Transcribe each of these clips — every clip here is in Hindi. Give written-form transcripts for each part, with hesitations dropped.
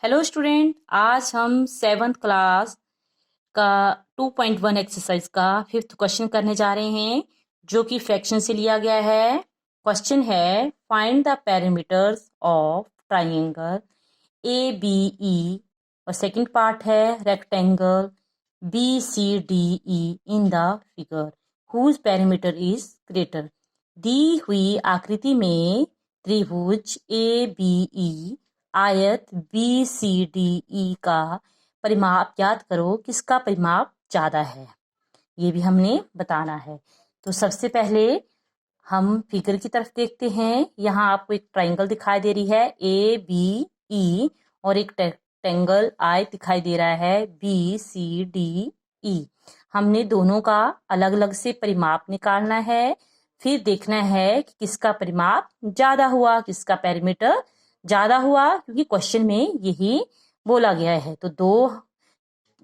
हेलो स्टूडेंट, आज हम 7th क्लास का 2.1 एक्सरसाइज का 5th क्वेश्चन करने जा रहे हैं, जो कि फ्रैक्शन से लिया गया है। क्वेश्चन है, find the perimeters of triangle A B E, और सेकंड पार्ट है rectangle B C D E in the figure whose perimeter is greater. दी हुई आकृति में त्रिभुज ए बी ई, आयत बी सी डी ई का परिमाप ज्ञात करो, किसका परिमाप ज्यादा है, ये भी हमने बताना है। तो सबसे पहले हम फिगर की तरफ देखते हैं। यहाँ आपको एक ट्राइंगल दिखाई दे रही है ए बी ई, और एक रेक्टेंगल आई दिखाई दे रहा है बी सी डी ई। हमने दोनों का अलग अलग से परिमाप निकालना है, फिर देखना है कि किसका परिमाप ज्यादा हुआ, किसका पेरीमीटर ज्यादा हुआ, क्योंकि क्वेश्चन में यही बोला गया है। तो दो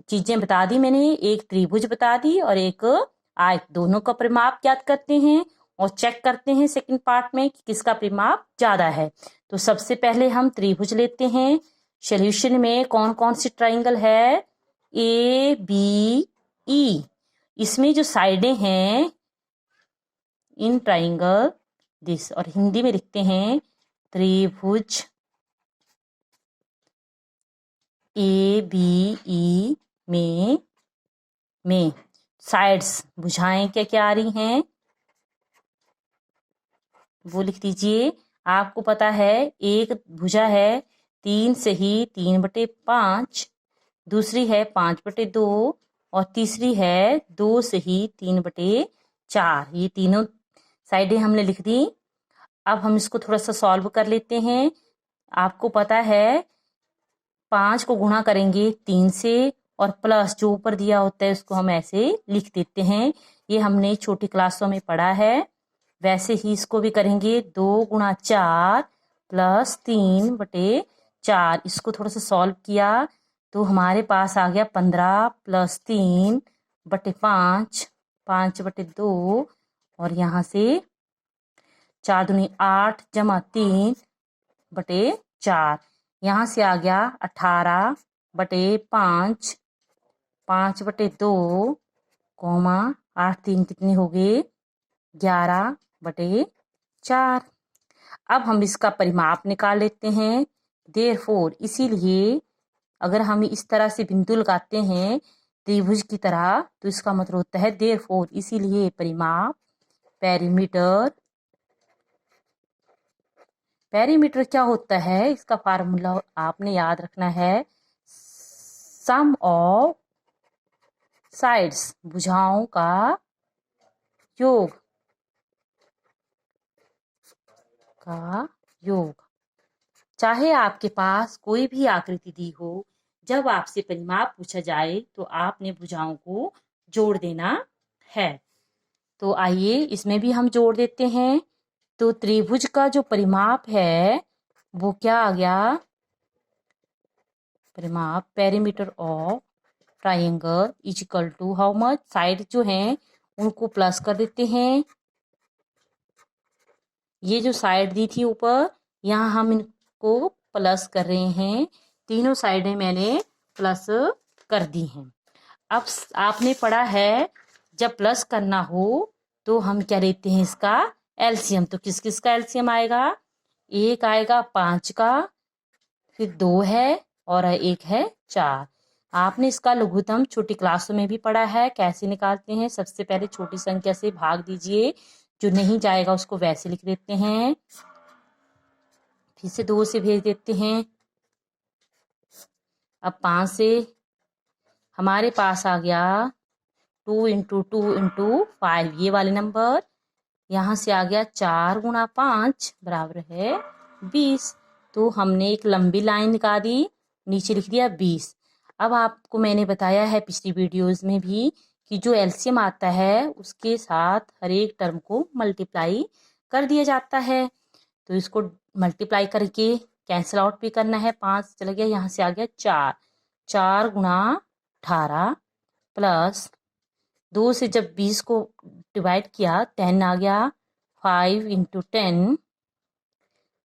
चीजें बता दी मैंने, एक त्रिभुज बता दी और एक आयत। दोनों का परिमाप ज्ञात करते हैं और चेक करते हैं सेकंड पार्ट में कि किसका परिमाप ज्यादा है। तो सबसे पहले हम त्रिभुज लेते हैं। सॉल्यूशन में कौन कौन सी ट्राइंगल है, ए बी ई। इसमें जो साइडें हैं इन ट्राइंगल दिस, और हिंदी में लिखते हैं त्रिभुज ए बी ई में साइड्स, भुजाएं क्या क्या आ रही हैं वो लिख दीजिए। आपको पता है एक भुजा है 3 सही 3/5, दूसरी है 5/2, और तीसरी है 2 सही 3/4। ये तीनों साइडें हमने लिख दी। अब हम इसको थोड़ा सा सॉल्व कर लेते हैं। आपको पता है 5 को गुणा करेंगे 3 से, और प्लस जो ऊपर दिया होता है उसको हम ऐसे लिख देते हैं। ये हमने छोटी क्लासों में पढ़ा है। वैसे ही इसको भी करेंगे 2 गुणा 4 प्लस 3/4। इसको थोड़ा सा सॉल्व किया तो हमारे पास आ गया 15 प्लस 3/5, 5/2, और यहाँ से 4 दूनी 8 जमा 3/4। यहाँ से आ गया 18/5, 5/2, 8 3 कितने हो गए 11/4। अब हम इसका परिमाप निकाल लेते हैं। देयरफॉर, इसीलिए अगर हम इस तरह से बिंदु लगाते हैं त्रिभुज की तरह, तो इसका मतलब होता है देयरफॉर, इसीलिए परिमाप, पेरीमीटर। पेरीमीटर क्या होता है, इसका फार्मूला आपने याद रखना है, सम ऑफ साइड्स, भुजाओं का योग चाहे आपके पास कोई भी आकृति दी हो, जब आपसे परिमाप पूछा जाए तो आपने भुजाओं को जोड़ देना है। तो आइए इसमें भी हम जोड़ देते हैं। तो त्रिभुज का जो परिमाप है वो क्या आ गया, परिमाप perimeter of triangle is equal to how much, side जो हैं उनको प्लस कर देते हैं। ये जो साइड दी थी ऊपर, यहाँ हम इनको प्लस कर रहे हैं। तीनों साइडें मैंने प्लस कर दी हैं। अब आपने पढ़ा है जब प्लस करना हो तो हम क्या लेते हैं, इसका एलसीएम। तो किस किस का एलसीएम आएगा, एक आएगा 5 का, फिर 2 है, और एक है 4। आपने इसका लघुत्तम छोटी क्लासों में भी पढ़ा है, कैसे निकालते हैं। सबसे पहले छोटी संख्या से भाग दीजिए, जो नहीं जाएगा उसको वैसे लिख देते हैं, फिर से 2 से भेज देते हैं। अब 5 से हमारे पास आ गया 2 × 2 × 5, ये वाले नंबर। यहाँ से आ गया 4 × 5 बराबर है 20। तो हमने एक लंबी लाइन निकाल दी, नीचे लिख दिया 20। अब आपको मैंने बताया है पिछली वीडियोस में भी कि जो एलसीएम आता है उसके साथ हर एक टर्म को मल्टीप्लाई कर दिया जाता है। तो इसको मल्टीप्लाई करके कैंसिल आउट भी करना है। 5 चला गया, यहाँ से आ गया 4, 4 × 18 प्लस 2 से जब 20 को डिवाइड किया 10 आ गया, 5 × 10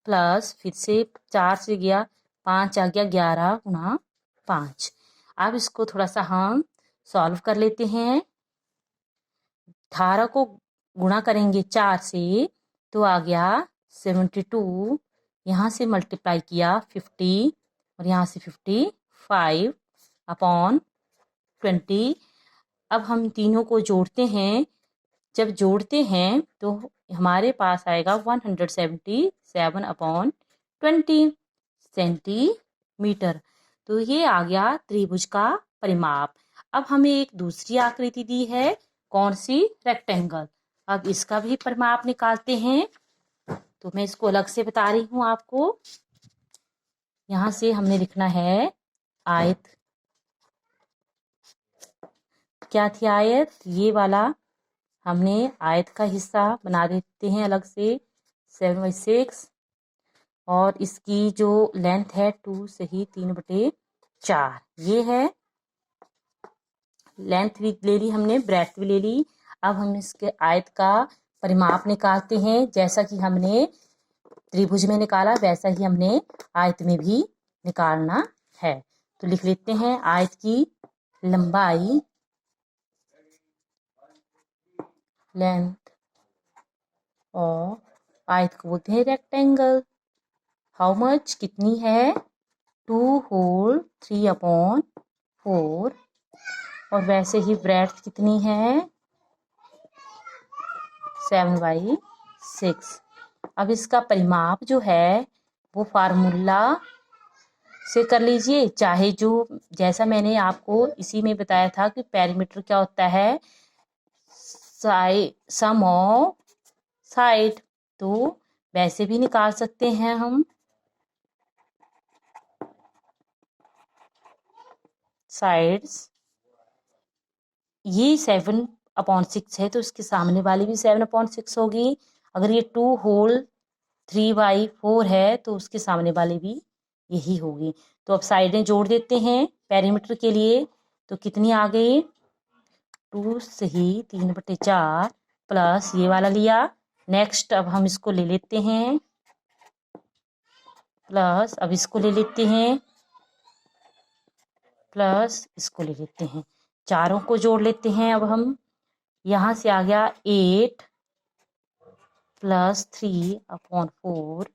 प्लस फिर से 4 से गया 5 आ गया 11 गुना 5। अब इसको थोड़ा सा हम सॉल्व कर लेते हैं। 18 को गुणा करेंगे 4 से तो आ गया 72। यहाँ से मल्टीप्लाई किया 50 और यहाँ से 55 अपॉन 20। अब हम तीनों को जोड़ते हैं। जब जोड़ते हैं तो हमारे पास आएगा 177 अपॉन 20 सेंटीमीटर। तो ये आ गया त्रिभुज का परिमाप। अब हमें एक दूसरी आकृति दी है, कौन सी? रेक्टेंगल। अब इसका भी परिमाप निकालते हैं। तो मैं इसको अलग से बता रही हूँ आपको। यहाँ से हमने लिखना है आयत। क्या थी आयत? ये वाला हमने आयत का हिस्सा बना देते हैं अलग से 7/6। और इसकी जो लेंथ है 2 सही 3/4 ये है। लेंथ भी ले ली हमने, ब्रेड्थ भी ले ली। अब हम इसके आयत का परिमाप निकालते हैं। जैसा कि हमने त्रिभुज में निकाला वैसा ही हमने आयत में भी निकालना है। तो लिख लेते हैं आयत की लंबाई, लेंथ और आयत को बोलते हैं रेक्टेंगल। How much? कितनी है? 2 होल 3/4। और वैसे ही ब्रेड्थ कितनी है? 7/6। अब इसका परिमाप जो है वो फार्मूला से कर लीजिए। चाहे जो जैसा मैंने आपको इसी में बताया था कि पेरीमीटर क्या होता है, सम ऑफ साइड। तो वैसे भी निकाल सकते हैं हम। साइड्स ये 7/6 है तो इसके सामने वाली भी 7/6 होगी। अगर ये 2 होल 3/4 है तो उसके सामने वाली भी यही होगी। तो अब साइडें जोड़ देते हैं पेरीमीटर के लिए। तो कितनी आ गई? 2 सही 3/4 प्लस ये वाला लिया। नेक्स्ट अब हम इसको ले लेते हैं प्लस, अब इसको ले लेते हैं प्लस इसको ले लेते हैं। चारों को जोड़ लेते हैं। अब हम यहाँ से आ गया 8 + 3/4।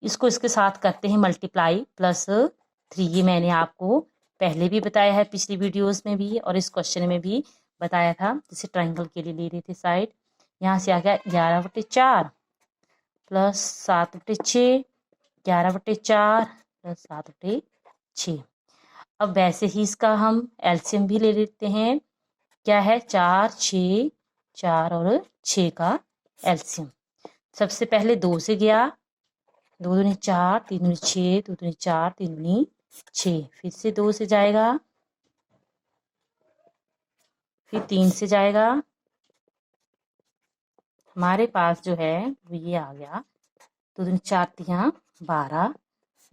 इसको इसके साथ करते हैं मल्टीप्लाई +3। ये मैंने आपको पहले भी बताया है, पिछली वीडियोस में भी और इस क्वेश्चन में भी बताया था। जैसे ट्रायंगल के लिए ले रहे थे साइड। यहाँ से आ गया 11/4 + 7/6। 11/4 + 7/6। अब वैसे ही इसका हम एलसीएम भी ले लेते हैं। क्या है? 4, 6, 4 और 6 का एलसीएम। सबसे पहले 2 से गया, 2 दूनी 4, 3 दूनी 6, 2 दूनी 4, 3 दूनी 6। फिर से 2 से जाएगा, फिर 3 से जाएगा। हमारे पास जो है वो ये आ गया 2 दूनी 4, 3 12।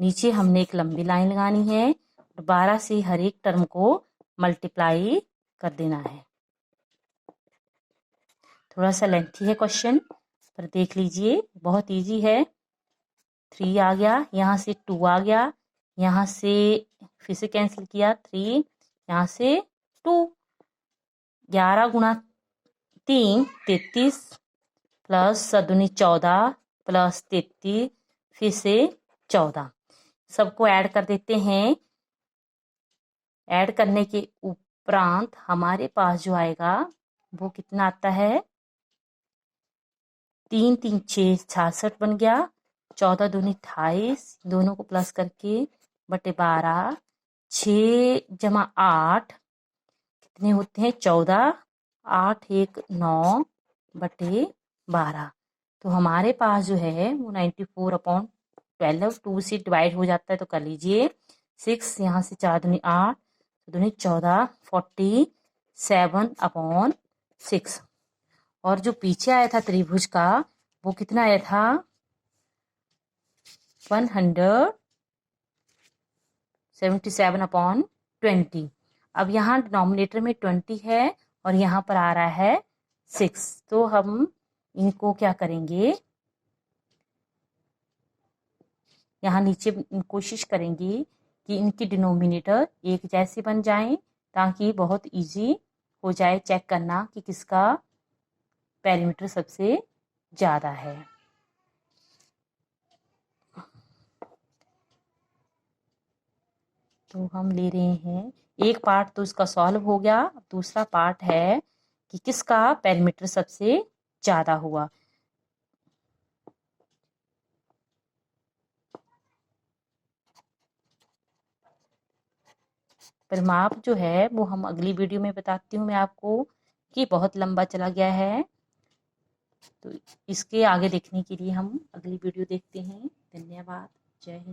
नीचे हमने एक लंबी लाइन लगानी है। 12 से हर एक टर्म को मल्टीप्लाई कर देना है। थोड़ा सा लेंथी है क्वेश्चन पर देख लीजिए, बहुत इजी है। 3 आ गया, यहाँ से 2 आ गया, यहाँ से फिर से कैंसिल किया 3, यहाँ से 2। 11 गुणा 3 33 प्लस 7 14 प्लस 33 फिर से 14। सबको ऐड कर देते हैं। ऐड करने के उपरांत हमारे पास जो आएगा वो कितना आता है? 3 3 6 66 बन गया। 14 दूनी 28, दोनों को प्लस करके बटे 12। 6 + 8 कितने होते हैं? 14। 8 1 9 बटे 12। तो हमारे पास जो है वो 94/12। 2 से डिवाइड हो जाता है तो कर लीजिए। 6 यहाँ से 4 दूनी 8, 2 दूनी 14, 47/6। और जो पीछे आया था त्रिभुज का वो कितना आया था? 177/20। अब यहाँ डिनोमिनेटर में 20 है और यहाँ पर आ रहा है 6। तो हम इनको क्या करेंगे? यहाँ नीचे कोशिश करेंगे कि इनकी डिनोमिनेटर एक जैसे बन जाएं, ताकि बहुत इजी हो जाए चेक करना कि किसका पेरीमीटर सबसे ज़्यादा है। तो हम ले रहे हैं, एक पार्ट तो इसका सॉल्व हो गया, दूसरा पार्ट है कि किसका पेरीमीटर सबसे ज़्यादा हुआ। परिमाप जो है वो हम अगली वीडियो में बताती हूँ मैं आपको, कि बहुत लंबा चला गया है। तो इसके आगे देखने के लिए हम अगली वीडियो देखते हैं। धन्यवाद। जय हिंद।